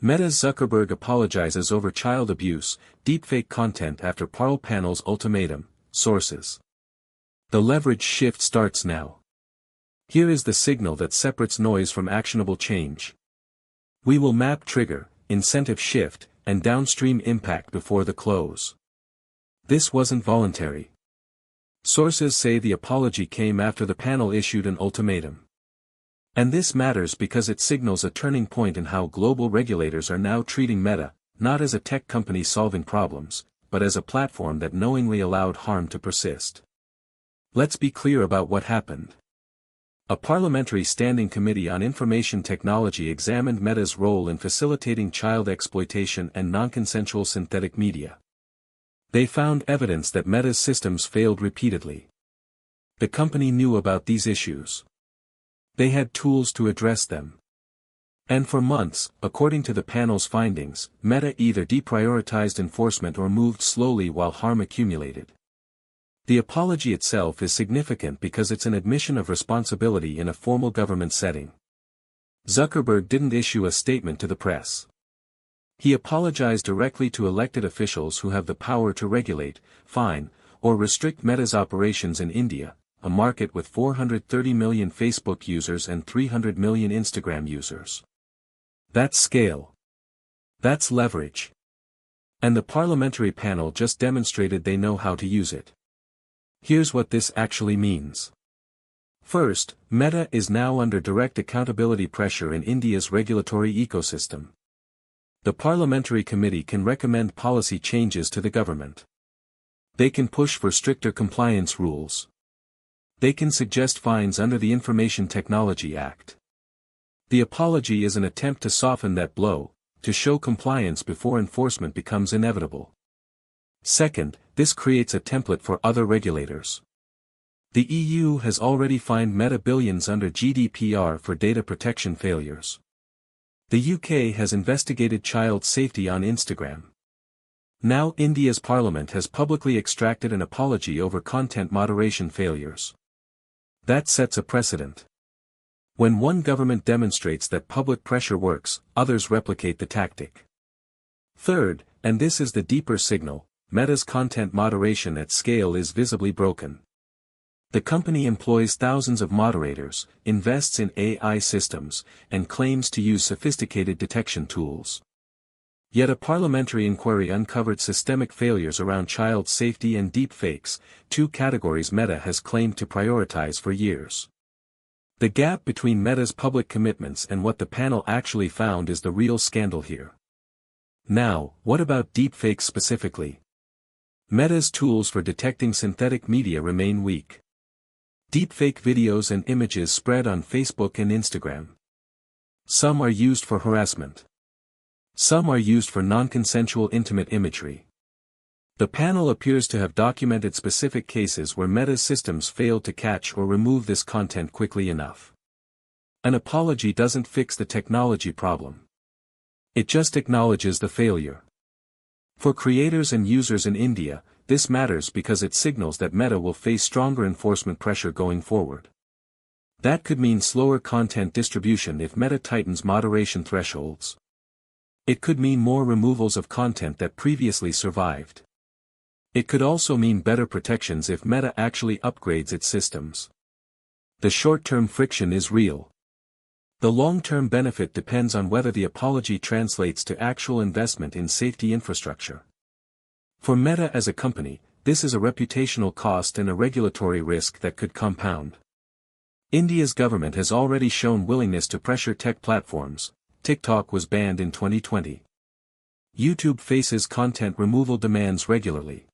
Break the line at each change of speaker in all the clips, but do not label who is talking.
Meta's Zuckerberg apologizes over child abuse, deepfake content after Parl panel's ultimatum, sources. The leverage shift starts now. Here is the signal that separates noise from actionable change. We will map trigger, incentive shift, and downstream impact before the close. This wasn't voluntary. Sources say the apology came after the panel issued an ultimatum. And this matters because it signals a turning point in how global regulators are now treating Meta, not as a tech company solving problems, but as a platform that knowingly allowed harm to persist. Let's be clear about what happened. A parliamentary standing committee on information technology examined Meta's role in facilitating child exploitation and non-consensual synthetic media. They found evidence that Meta's systems failed repeatedly. The company knew about these issues. They had tools to address them. And for months, according to the panel's findings, Meta either deprioritized enforcement or moved slowly while harm accumulated. The apology itself is significant because it's an admission of responsibility in a formal government setting. Zuckerberg didn't issue a statement to the press. He apologized directly to elected officials who have the power to regulate, fine, or restrict Meta's operations in India, a market with 430 million Facebook users and 300 million Instagram users. That's scale. That's leverage. And the parliamentary panel just demonstrated they know how to use it. Here's what this actually means. First, Meta is now under direct accountability pressure in India's regulatory ecosystem. The parliamentary committee can recommend policy changes to the government. They can push for stricter compliance rules. They can suggest fines under the Information Technology Act. The apology is an attempt to soften that blow, to show compliance before enforcement becomes inevitable. Second, this creates a template for other regulators. The EU has already fined Meta billions under GDPR for data protection failures. The UK has investigated child safety on Instagram. Now India's parliament has publicly extracted an apology over content moderation failures. That sets a precedent. When one government demonstrates that public pressure works, others replicate the tactic. Third, and this is the deeper signal, Meta's content moderation at scale is visibly broken. The company employs thousands of moderators, invests in AI systems, and claims to use sophisticated detection tools. Yet a parliamentary inquiry uncovered systemic failures around child safety and deepfakes, two categories Meta has claimed to prioritize for years. The gap between Meta's public commitments and what the panel actually found is the real scandal here. Now, what about deepfakes specifically? Meta's tools for detecting synthetic media remain weak. Deepfake videos and images spread on Facebook and Instagram. Some are used for harassment. Some are used for non-consensual intimate imagery. The panel appears to have documented specific cases where Meta's systems failed to catch or remove this content quickly enough. An apology doesn't fix the technology problem. It just acknowledges the failure. For creators and users in India, this matters because it signals that Meta will face stronger enforcement pressure going forward. That could mean slower content distribution if Meta tightens moderation thresholds. It could mean more removals of content that previously survived. It could also mean better protections if Meta actually upgrades its systems. The short-term friction is real. The long-term benefit depends on whether the apology translates to actual investment in safety infrastructure. For Meta as a company, this is a reputational cost and a regulatory risk that could compound. India's government has already shown willingness to pressure tech platforms. TikTok was banned in 2020. YouTube faces content removal demands regularly.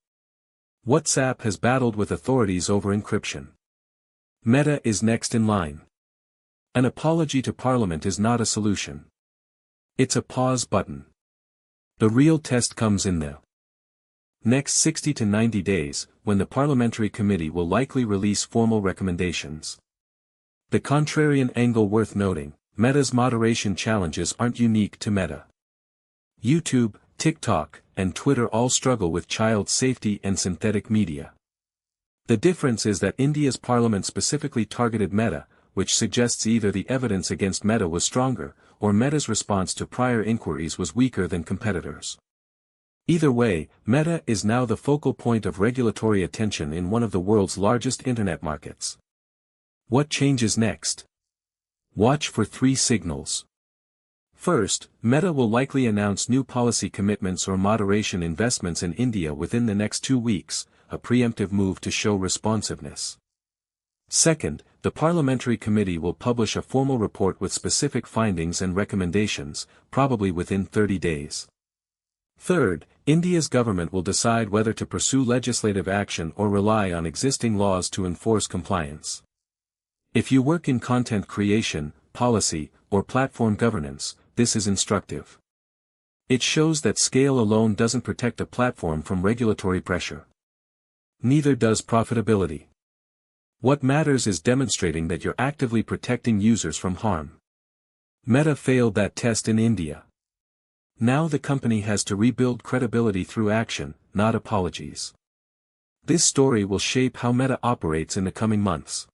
WhatsApp has battled with authorities over encryption. Meta is next in line. An apology to Parliament is not a solution. It's a pause button. The real test comes in the next 60 to 90 days, when the parliamentary committee will likely release formal recommendations. The contrarian angle worth noting, Meta's moderation challenges aren't unique to Meta. YouTube, TikTok, and Twitter all struggle with child safety and synthetic media. The difference is that India's parliament specifically targeted Meta, which suggests either the evidence against Meta was stronger, or Meta's response to prior inquiries was weaker than competitors. Either way, Meta is now the focal point of regulatory attention in one of the world's largest internet markets. What changes next? Watch for 3 signals. First, Meta will likely announce new policy commitments or moderation investments in India within the next 2 weeks, a preemptive move to show responsiveness. Second, the parliamentary committee will publish a formal report with specific findings and recommendations, probably within 30 days. Third, India's government will decide whether to pursue legislative action or rely on existing laws to enforce compliance. If you work in content creation, policy, or platform governance, this is instructive. It shows that scale alone doesn't protect a platform from regulatory pressure. Neither does profitability. What matters is demonstrating that you're actively protecting users from harm. Meta failed that test in India. Now the company has to rebuild credibility through action, not apologies. This story will shape how Meta operates in the coming months.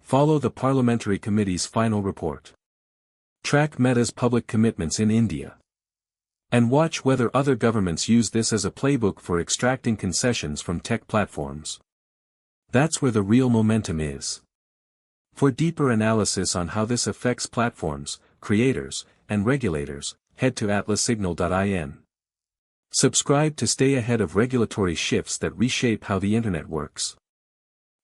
Follow the parliamentary committee's final report. Track Meta's public commitments in India. And watch whether other governments use this as a playbook for extracting concessions from tech platforms. That's where the real momentum is. For deeper analysis on how this affects platforms, creators, and regulators, head to atlassignal.in. Subscribe to stay ahead of regulatory shifts that reshape how the internet works.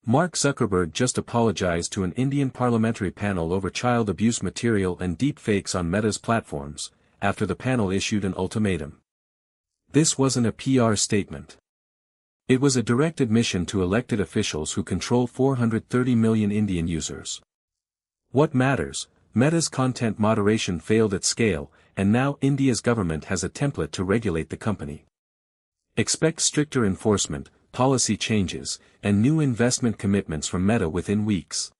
Mark Zuckerberg just apologized to an Indian parliamentary panel over child abuse material and deepfakes on Meta's platforms, after the panel issued an ultimatum. This wasn't a PR statement. It was a direct admission to elected officials who control 430 million Indian users. What matters? Meta's content moderation failed at scale, and now India's government has a template to regulate the company. Expect stricter enforcement, policy changes, and new investment commitments from Meta within weeks.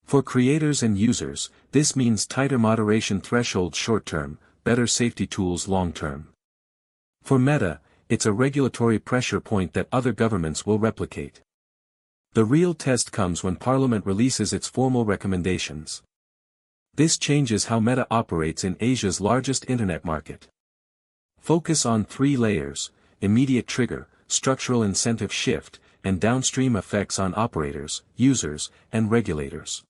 For creators and users, this means tighter moderation thresholds short-term, better safety tools long-term. For Meta, it's a regulatory pressure point that other governments will replicate. The real test comes when Parliament releases its formal recommendations. This changes how Meta operates in Asia's largest internet market. Focus on 3 layers: immediate trigger, structural incentive shift, and downstream effects on operators, users, and regulators.